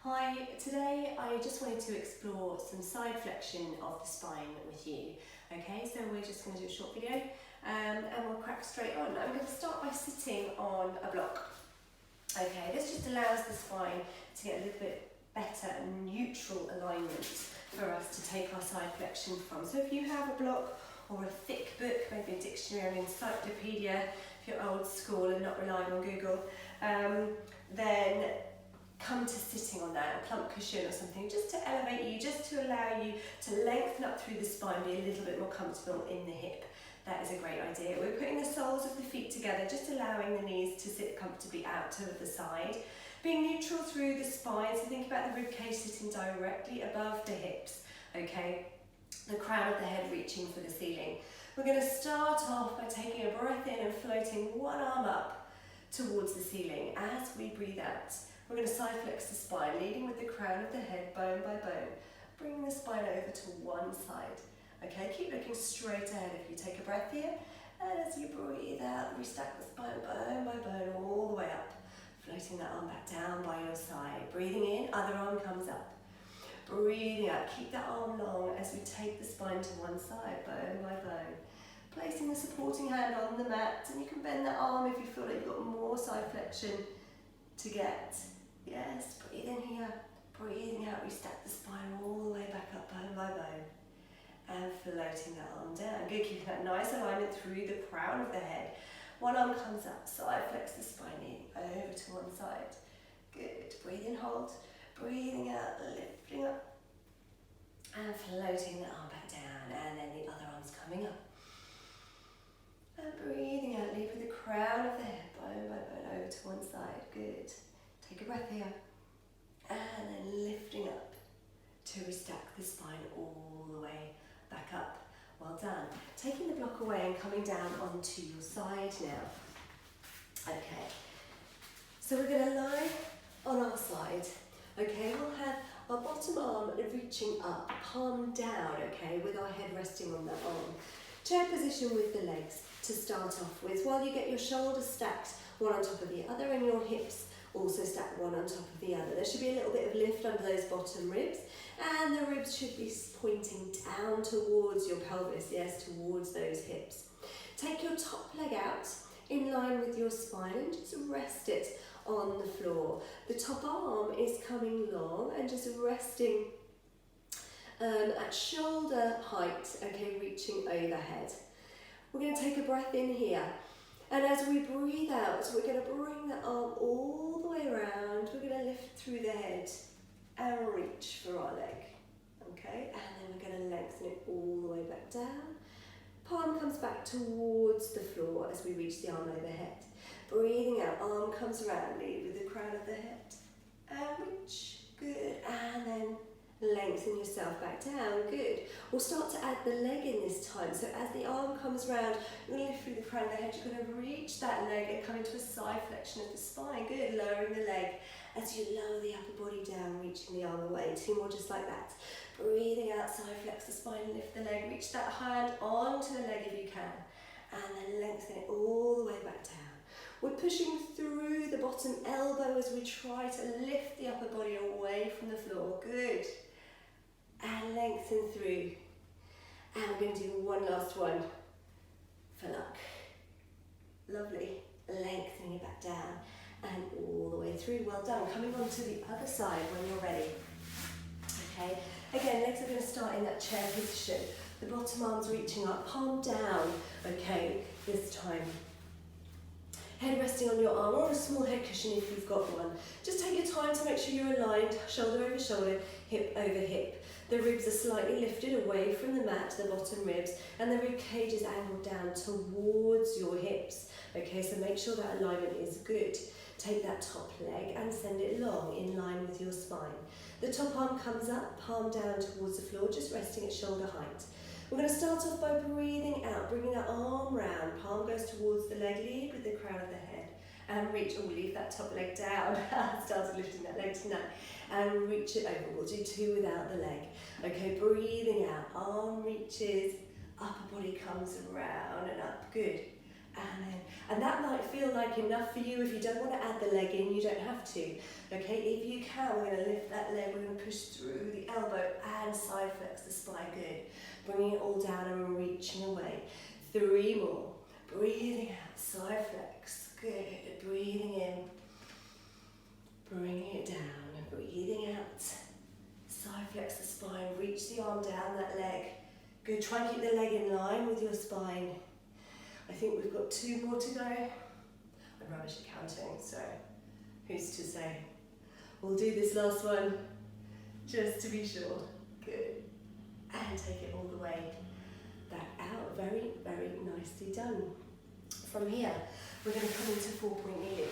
Hi, today I just wanted to explore some side flexion of the spine with you. Okay, so we're just going to do a short video and we'll crack straight on. I'm going to start by sitting on a block. Okay, this just allows the spine to get a little bit better and neutral alignment for us to take our side flexion from. So if you have a block or a thick book, maybe a dictionary, encyclopedia, if you're old school and not relying on Google, then come to sitting on that, a plump cushion or something, just to elevate you, just to allow you to lengthen up through the spine, be a little bit more comfortable in the hip. That is a great idea. We're putting the soles of the feet together, just allowing the knees to sit comfortably out to the side. Being neutral through the spine, so think about the rib cage sitting directly above the hips, okay? The crown of the head reaching for the ceiling. We're going to start off by taking a breath in and floating one arm up towards the ceiling. As we breathe out, we're going to side flex the spine, leading with the crown of the head, bone by bone, bringing the spine over to one side. Okay, keep looking straight ahead if you take a breath here, and as you breathe out, restack the spine bone by bone all the way up, floating that arm back down by your side. Breathing in, other arm comes up. Breathing out, keep that arm long as we take the spine to one side, bone by bone. Placing the supporting hand on the mat, and you can bend the arm if you feel like you've got more side flexion to get. Yes, breathe in here, breathing out, restack the spine all the way back up, bone by bone. And floating that arm down. Good, keeping that nice alignment through the crown of the head. One arm comes up, side flex the spine in, over to one side. Good, breathe in, hold. Breathing out, lifting up. And floating the arm back down. And then the other arm's coming up. And breathing out, leave with the crown of the head, bone by bone, over to one side. Good. Take a breath here. And then lifting up to restack the spine all the way back up. Well done. Taking the block away and coming down onto your side now. Okay. So we're going to lie on our side. Okay, we'll have our bottom arm reaching up, palm down, okay, with our head resting on that arm. Chair position with the legs to start off with, while you get your shoulders stacked one on top of the other and your hips also stacked one on top of the other. There should be a little bit of lift under those bottom ribs, and the ribs should be pointing down towards your pelvis, yes, towards those hips. Take your top leg out in line with your spine and just rest it on the floor. The top arm is coming long and just resting at shoulder height, okay, reaching overhead. We're going to take a breath in here, and as we breathe out, we're going to bring the arm all the way around. We're going to lift through the head and reach for our leg, okay, and then we're going to lengthen it all the way back down. Palm comes back towards the floor as we reach the arm overhead. Breathing out, arm comes around, lead with the crown of the head, and reach, good, and then lengthen yourself back down, good. We'll start to add the leg in this time, so as the arm comes round, you're going to lift through the crown of the head, you're going to reach that leg and come into a side flexion of the spine, good, lowering the leg as you lower the upper body down, reaching the arm away, two more just like that. Breathing out, side flex the spine, lift the leg, reach that hand onto the leg if you can, and then lengthen it all the way back down. We're pushing through the bottom elbow as we try to lift the upper body away from the floor. Good. And lengthen through. And we're going to do one last one for luck. Lovely. Lengthening it back down and all the way through. Well done. Coming on to the other side when you're ready. Okay. Again, legs are going to start in that chair position. The bottom arm's reaching up, palm down. Okay, this time. Head resting on your arm or on a small head cushion if you've got one. Just take your time to make sure you're aligned, shoulder over shoulder, hip over hip. The ribs are slightly lifted away from the mat, the bottom ribs, and the rib cage is angled down towards your hips. Okay, so make sure that alignment is good. Take that top leg and send it long in line with your spine. The top arm comes up, palm down towards the floor, just resting at shoulder height. We're going to start off by breathing out, bringing that arm round, palm goes towards the leg, lead with the crown of the head, and reach, leave that top leg down, started lifting that leg tonight, and reach it over. We'll do two without the leg. Okay, breathing out, arm reaches, upper body comes around and up, good, And that might feel like enough for you. If you don't want to add the leg in, you don't have to. Okay, if you can, we're going to lift that leg, we're going to push through the elbow and side flex the spine, good. Bringing it all down and reaching away. 3 more. Breathing out, side flex, good. Breathing in, bringing it down, and breathing out. Side flex the spine, reach the arm down that leg. Good, try and keep the leg in line with your spine. I think we've got 2 more to go. I'm rubbish at counting, so who's to say? We'll do this last one just to be sure. Good. And take it all the way back out. Very, very nicely done. From here, we're going to come into 4-point kneeling.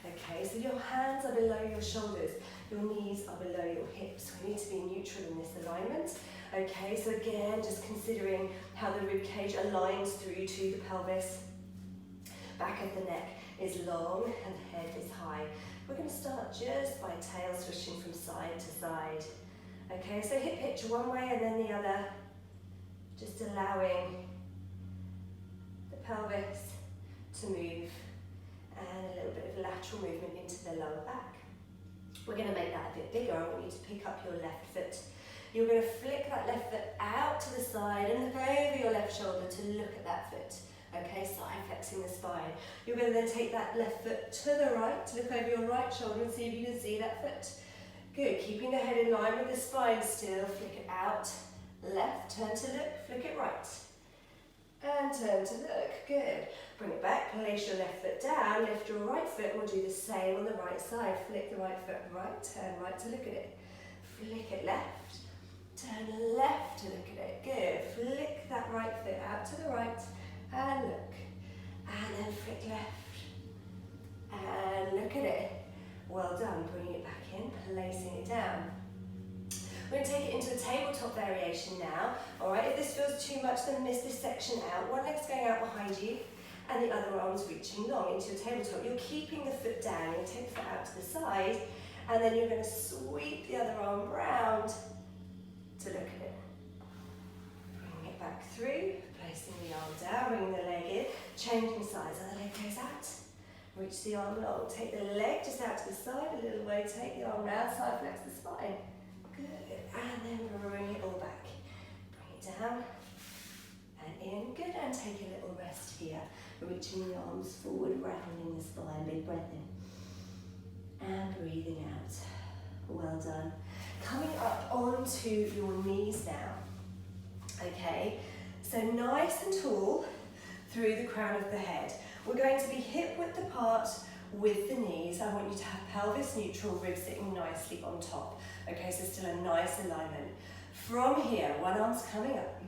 Okay, so your hands are below your shoulders, your knees are below your hips. We need to be neutral in this alignment. Okay, so again, just considering how the rib cage aligns through to the pelvis. Back of the neck is long and the head is high. We're going to start just by tail swishing from side to side. Okay, so hip hitch one way and then the other. Just allowing the pelvis to move and a little bit of lateral movement into the lower back. We're going to make that a bit bigger. I want you to pick up your left foot. You're going to flick that left foot out to the side and look over your left shoulder to look at that foot. Okay, side flexing the spine. You're going to then take that left foot to the right, to look over your right shoulder and see if you can see that foot. Good, keeping the head in line with the spine still. Flick it out, left, turn to look, flick it right. And turn to look, good. Bring it back, place your left foot down, lift your right foot, and we'll do the same on the right side. Flick the right foot right, turn right to look at it. Flick it left, turn left to look at it, good. Flick that right foot out to the right, and look. And then flick left, and look at it. Well done, bringing it back in, placing it down. We're going to take it into a tabletop variation now. Alright, if this feels too much, then miss this section out. One leg's going out behind you, and the other arm's reaching long into your tabletop. You're keeping the foot down, you're going to take the foot out to the side, and then you're going to sweep the other arm round to look at it. Bringing it back through, placing the arm down, bringing the leg in, changing sides, and the leg goes out. Reach the arm long, take the leg just out to the side a little way, take the arm round, side flex the spine. Good, and then bring it all back. Bring it down and in, good, and take a little rest here. Reaching the arms forward, rounding the spine, big breath in. And breathing out. Well done. Coming up onto your knees now. Okay, so nice and tall through the crown of the head. We're going to be hip width apart with the knees. I want you to have pelvis neutral, ribs sitting nicely on top. Okay, so still a nice alignment. From here, one arm's coming up.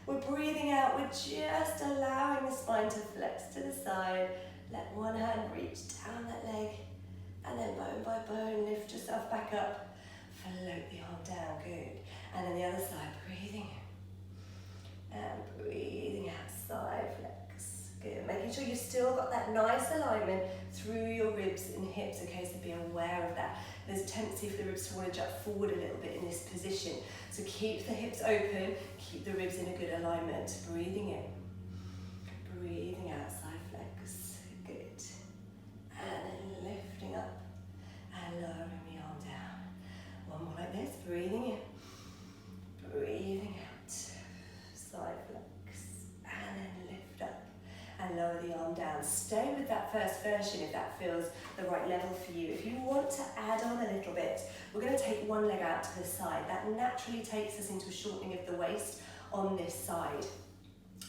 We're breathing out, we're just allowing the spine to flex to the side. Let one hand reach down that leg, and then bone by bone, lift yourself back up. Float the arm down, good. And then the other side, breathing in. And breathing out, side flex. Good, making sure you've still got that nice alignment through your ribs and hips, okay, so be aware of that. There's a tendency for the ribs to want to jut forward a little bit in this position. So keep the hips open, keep the ribs in a good alignment. Breathing in, breathing out, side flex, good. And then lifting up and lowering the arm down. One more like this, breathing in, breathing out, side flex, and then lift up. And lower the arm down. Stay with that first version if that feels the right level for you. If you want to add on a little bit, we're going to take one leg out to the side. That naturally takes us into a shortening of the waist on this side.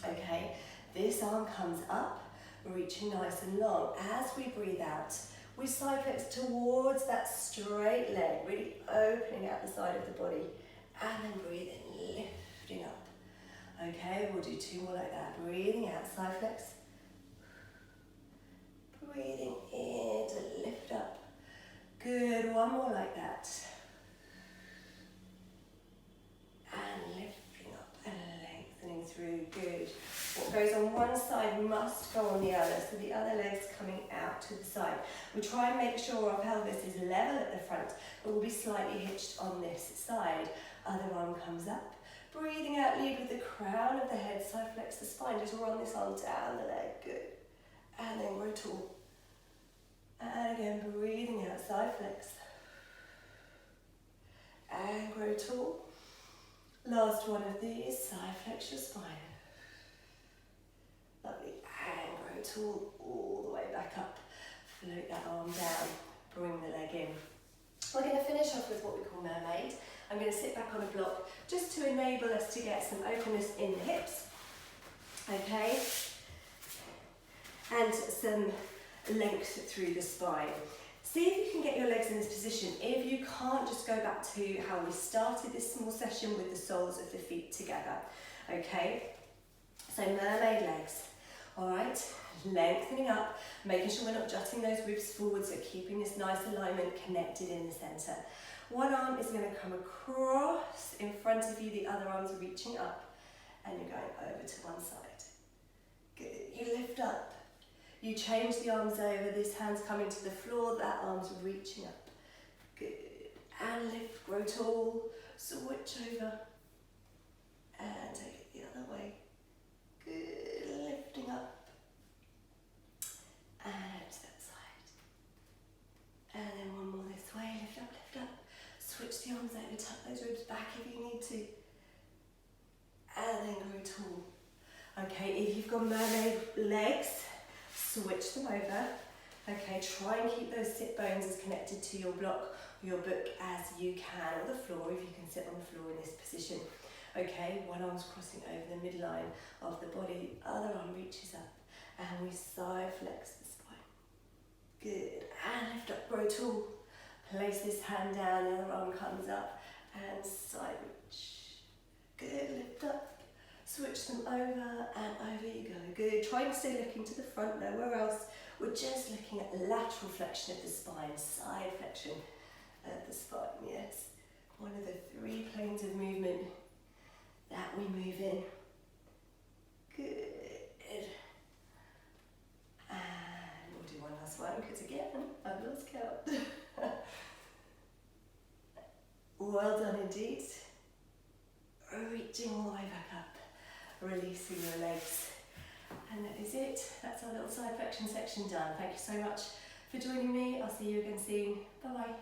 Okay, this arm comes up, reaching nice and long. As we breathe out, we side flex towards that straight leg, really opening out the side of the body. And then breathe in, lifting up. Okay, we'll do 2 more like that. Breathing out, side flex. Breathing in to lift up. Good, one more like that. And lifting up and lengthening through, good. What goes on one side must go on the other, so the other leg's coming out to the side. We try and make sure our pelvis is level at the front, but we'll be slightly hitched on this side. Other arm comes up. Breathing out, lead with the crown of the head, side flex the spine, just run this arm down the leg, good. And then grow tall. And again, breathing out, side flex. And grow tall. Last one of these, side flex your spine. Lovely, and grow tall all the way back up. Float that arm down, bring the leg in. We're going to finish off with what we call mermaid. I'm going to sit back on a block just to enable us to get some openness in the hips, okay, and some length through the spine. See if you can get your legs in this position. If you can't, just go back to how we started this small session with the soles of the feet together, okay? So mermaid legs, all right? Lengthening up, making sure we're not jutting those ribs forward, so keeping this nice alignment connected in the centre. One arm is going to come across in front of you, the other arm's reaching up, and you're going over to one side. Good. You lift up. You change the arms over, this hand's coming to the floor, that arm's reaching up. Good. And lift, grow tall, switch over, and take it the other way. Good. Lifting up. And out to that side. And then one more this way, lift up, lift up. Switch the arms over, tuck those ribs back if you need to. And then grow tall. Okay, if you've got mermaid legs, switch them over. Okay, try and keep those sit bones as connected to your block or your book as you can, or the floor if you can sit on the floor in this position. Okay, one arm's crossing over the midline of the body, other arm reaches up, and we side flex the spine. Good, and lift up, grow tall. Place this hand down, the other arm comes up, and side reach. Good, lift up, switch them over, and over you go. Good, try and stay looking to the front, nowhere else. We're just looking at lateral flexion of the spine, side flexion of the spine, yes. One of the 3 planes of movement that we move in. Good. And we'll do one last one, because again, I've lost count. Well done indeed. Reaching all the way back up, releasing your legs. And that is it. That's our little side flexion section done. Thank you so much for joining me. I'll see you again soon. Bye bye.